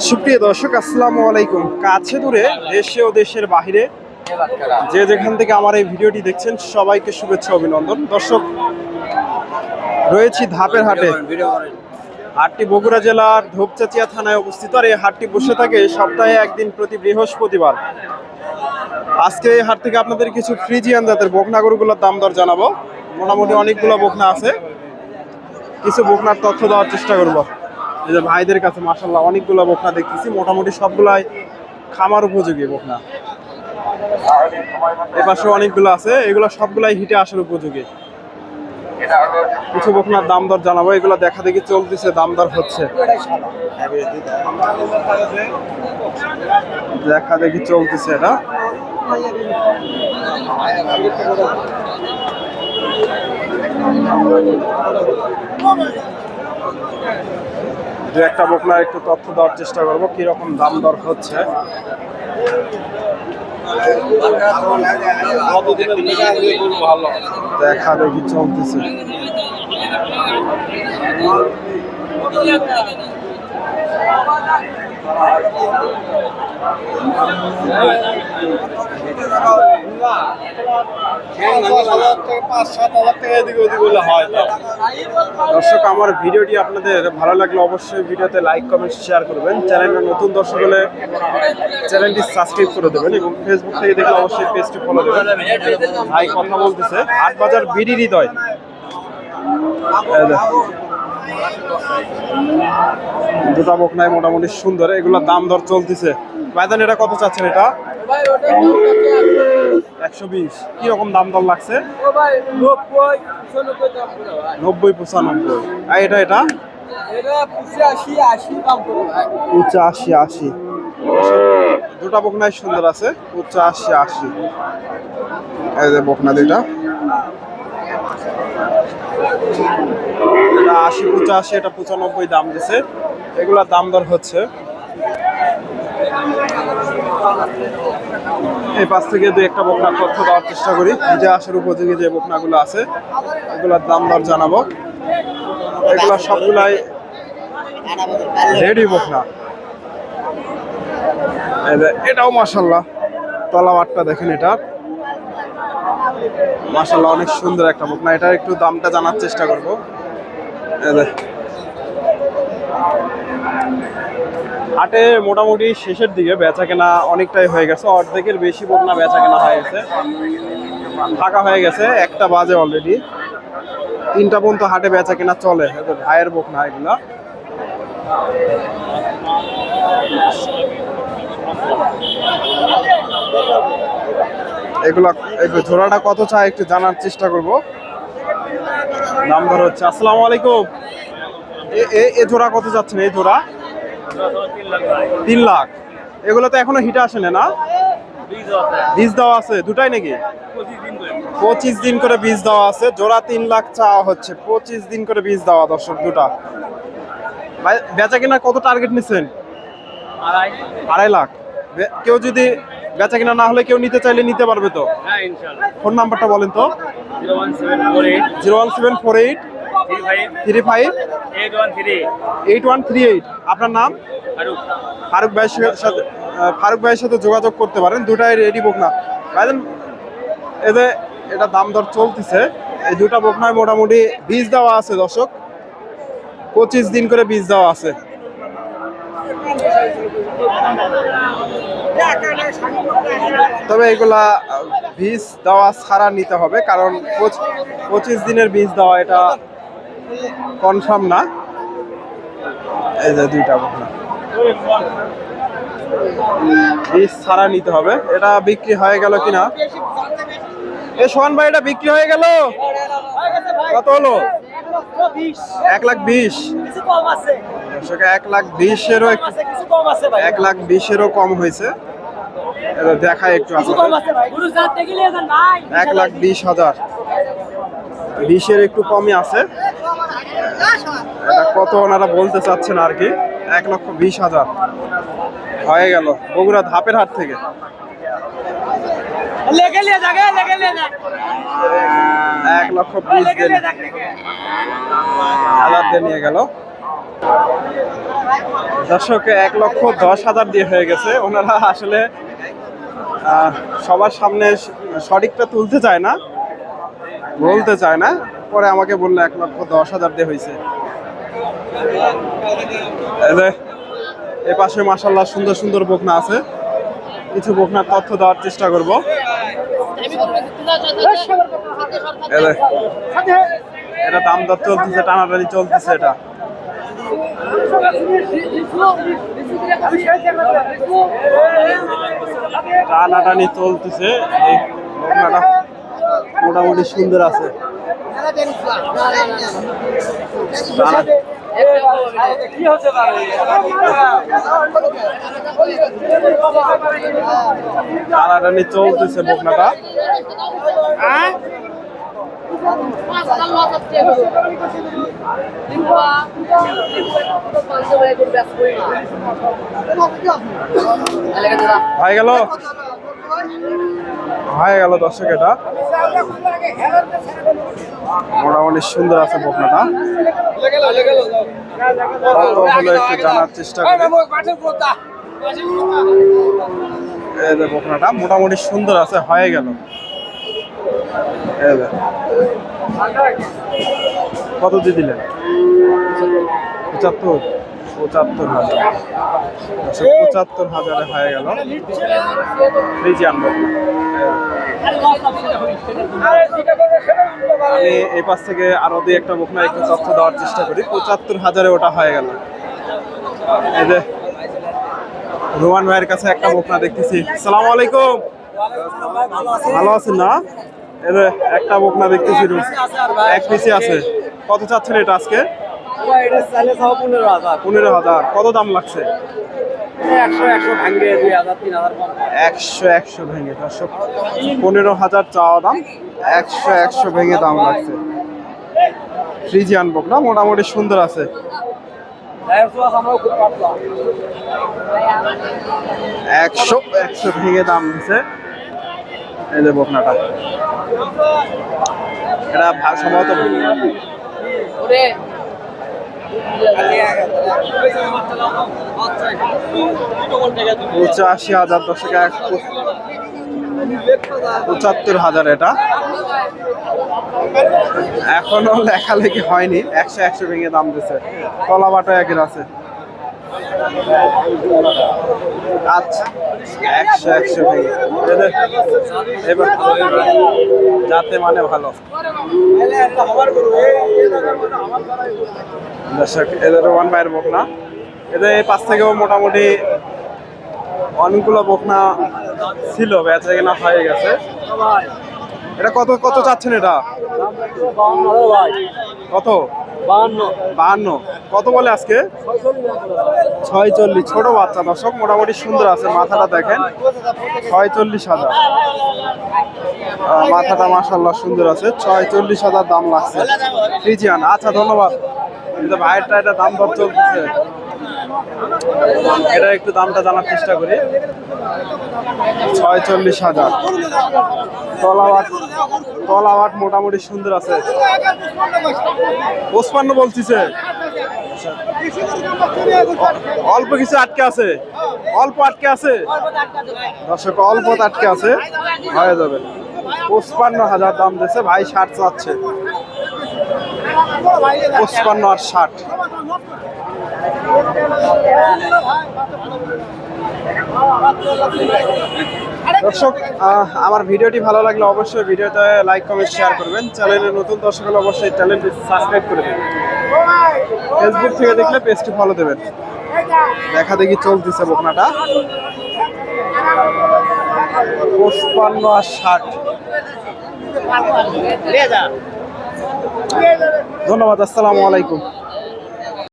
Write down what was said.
সুপ্রিয় দর্শক, আসসালামু আলাইকুম। কাছে দূরে, দেশে ও দেশের বাহিরে যে যেখান থেকে আমার এই ভিডিওটি দেখছেন, সবাইকে শুভেচ্ছা অভিনন্দন। দর্শক, রয়েছি ধাপের হাটে। হাটটি বগুড়া জেলার ধূপচাচিয়া থানায় অবস্থিত। আর এই হাটটি বসে থাকে সপ্তাহে একদিন প্রতি বৃহস্পতিবার। আজকে এই হাট থেকে আপনাদের কিছু ফ্রিজিয়ান জাতের বকনা গরুগুলোর দাম দর জানাবো। মোটামুটি অনেকগুলো বকনা আছে, কিছু বকনার তথ্য দেওয়ার চেষ্টা করবো। এই যে ভাইদের কাছে মাশাআল্লাহ অনেকগুলো বকনা দেখতেছি, মোটামুটি সবগুলাই খামার উপযোগী বকনা। এপাশে অনেকগুলো আছে, এগুলো সবগুলাই হিটে আসার উপযোগী। কিছু বকনার দাম দর জানাবো, এগুলো দেখা দেখি চলতেছে, দাম দর হচ্ছে, দেখা দেখি চলতেছে। এটা দু একটা বকনার একটু তথ্য দেওয়ার চেষ্টা করবো, কিরকম দাম দর হচ্ছে। দেখা দেখি চলতেছে। দর্শক, আমার ভিডিওটি আপনাদের ভালো লাগলে অবশ্যই ভিডিওতে লাইক কমেন্ট শেয়ার করবেন। চ্যানেলটা নতুন দর্শক হলে চ্যানেলটি সাবস্ক্রাইব করে দেবেন এবং ফেসবুক থেকে দেখলে অবশ্যই পেজটি ফলো দেবেন। ভাই কথা বলতেছে, হাটবাজার বিডি হৃদয়। দুটা বকনায় মোটামুটি সুন্দর, এগুলোর দাম দর চলতেছে। ভাইজান, এটা কত চাচ্ছেন? এটা 120। কিরকম দাম দর লাগছে? 90-95। আর এটা 85-80। দুটা বকনাই সুন্দর আছে, 85-80। এই যে বকনা দুইটা, এটা 80-85, এটা 95 দাম দিছে। এগুলার দাম দর হচ্ছে। এই পাশ থেকে দু একটা বকনার তথ্য দেওয়ার চেষ্টা করি, যে আসার উপযোগী যে বকনাগুলো আছে এগুলোর দাম দর জানাবো। এগুলা সবগুলাই রেডি বকনা। এটাও মাশাআল্লাহ, তলাবাটটা দেখেন, এটা মাশাআল্লাহ অনেক সুন্দর একটা বকনা। এটার একটু দামটা জানার চেষ্টা করবো। হাটে মোটামুটি শেষের দিকে বেচা কেনা অনেকটাই হয়ে গেছে, অর্ধেকের বেশি বকনা বেচা কেনা হয়ে গেছে, ফাঁকা হয়ে গেছে। 1টা বাজে অলরেডি, 3টা পর্যন্ত হাটে বেচা কেনা চলে। ভাইয়ের বকনা এগুলা। এগুলা জোড়াটা কত চাই একটু জানার চেষ্টা করব। দাম দর হচ্ছে। আসসালামু আলাইকুম। এ জোড়া কত যাচ্ছেন? এই জোড়া 3 লাখ। এগুলো তো এখনো হিটে আসেনি না? বীজ দেওয়া আছে দুটাই নাকি? 25 দিন করে বীজ দেওয়া আছে। জোড়া 3 লাখ চাওয়া হচ্ছে, 25 দিন করে বীজ দেওয়া। দর্শক, দুটা বেচা কিনা কত টার্গেট নিচ্ছেন? 2.5 লাখ। কেউ যদি বেচা কিনা না হলে কেউ নিতে চাইলে নিতে পারবে তো? ফোন নাম্বারটা বলেন তো। 01748 35 8138। আপনার নাম? ফারুক ভাইয়ের সাথে যোগাযোগ করতে পারেন। দুটাই রেডি বকনা। ভাইজান, এটা দাম দর চলতেছে। এই দুটা বকনায় মোটামুটি বীজ দেওয়া আছে দর্শক, 25 দিন করে বীজ দেওয়া আছে। তবে এগুলা বীজ দেওয়া ছাড়া নিতে হবে, কারণ 25 দিনের বীজ দেওয়া এটা কনফার্ম না। এই যে দুইটা বকনা বীজ ছাড়া নিতে হবে। এটা বিক্রি হয়ে গেল কিনা? সোহান ভাই, এটা বিক্রি হয়ে গেল? কত হলো? 1,20,000। 1,20,000-এরও 1,20,000-এরও কম হয়েছে। দেখায় একটু 1,20,000। 20-এর একটু কমই আছে। এটা কত ওনারা বলতে চাচ্ছেন আর কি? 1,20,000 হয়ে গেল বগুড়া ধাপের হাট থেকে। 1,20,000 নিয়ে গেল। দর্শক 1,10,000 দিয়ে হয়ে গেছে। ওনারা আসলে সবার সামনে সঠিকটা তুলতে চায় না, বলতে চায় না, পরে আমাকে বললো 1,10,000 দিয়ে হয়েছে। এ পাশে মাশাআল্লাহ সুন্দর সুন্দর বকনা আছে, কিছু বকনার তথ্য দেওয়ার চেষ্টা করব। এটা দাম দর চলতেছে, টানাটানি চলতেছে, এটা টানাটানি চলতেছে। এই বকনাটা মোটামুটি সুন্দর আছে। টানাটানি চলতেছে বকনাটা। হয়ে গেল, হয়ে গেল দর্শক। এটা মোটামুটি সুন্দর আছে বকনাটা। কত হলো একটু জানার চেষ্টা করি। এই যে বকনাটা মোটামুটি সুন্দর আছে, হয়ে গেল। কত দিয়ে দিলেন? 75, 75,000। 75,000 হয়ে গেল ফ্রিজিয়ান বকনা। আমি এই পাশ থেকে আরো দুই একটা বকনা একটু তথ্য দেওয়ার চেষ্টা করি। 75,000 ওটা হয়ে গেল। এই যে রোমান ভাইয়ের কাছে একটা বকনা দেখতেছি। আসসালামু আলাইকুম, ভালো আছেন না? এই যে একটা বকনা দেখতেছি, এক পিসি আছে। কত চাচ্ছেন এটা আজকে? 15,000। কত দাম লাগছে? 100 ভেঙে দর্শক, 15,000 চাওয়া দাম, 100 ভেঙে দাম লাগছে। ফ্রিজিয়ান বকনা মোটামুটি সুন্দর আছে। 100 ভেঙে দাম দিচ্ছে এই যে বকনাটা। এটা সম্ভবত 85,000 দর্শক, 75,000 এটা। এখনো লেখালেখি হয়নি, 100 ভেঙে দাম দিচ্ছে। তলা বাটা একের আছে। আচ্ছা, 100 ভেঙে এবার যাতে মানে ভালো দর্শক। এদের রোমান ভাইয়ের বকনা, এদের এই পাশ থেকেও মোটামুটি অনেকগুলো বকনা ছিল, বেচা কেনা হয়ে গেছে। এটা কত কত চাচ্ছেন এটা? কত? 52। কত বলে আজকে? 46। ছোট বাচ্চা দর্শক, মোটামুটি সুন্দর আছে। মাথাটা দেখেন, 46,000 মাথাটা মাশাআল্লাহ সুন্দর আছে। 46,000 দাম লাগছে ফ্রিজিয়ান। আচ্ছা, ধন্যবাদ। কিন্তু ভাইয়েরটা এটা দাম দর চলতেছে, এটা একটু দামটা জানার চেষ্টা করি। 46,000। তলাবাট মোটামুটি সুন্দর আছে। 55 বলতেছে। অল্প কিছু আটকে আছে, অল্প আটকে আছে দর্শক, অল্প আটকে আছে, হয়ে যাবে। 55,000 দাম দিচ্ছে ভাই। 60 চাচ্ছে, 55 আর 60। দর্শক, আমার ভিডিওটি ভালো লাগলে অবশ্যই ভিডিওতে লাইক, কমেন্ট, শেয়ার করবেন। চ্যানেলে নতুন দর্শক হলে অবশ্যই চ্যানেলটি সাবস্ক্রাইব করে দেবেন। ফেসবুক থেকে দেখলে পেজটি ফলো দেবেন। দেখা দেখি চলতেছে বকনাটা। 55 আর 60। ধন্যবাদ, আসসালামু আলাইকুম।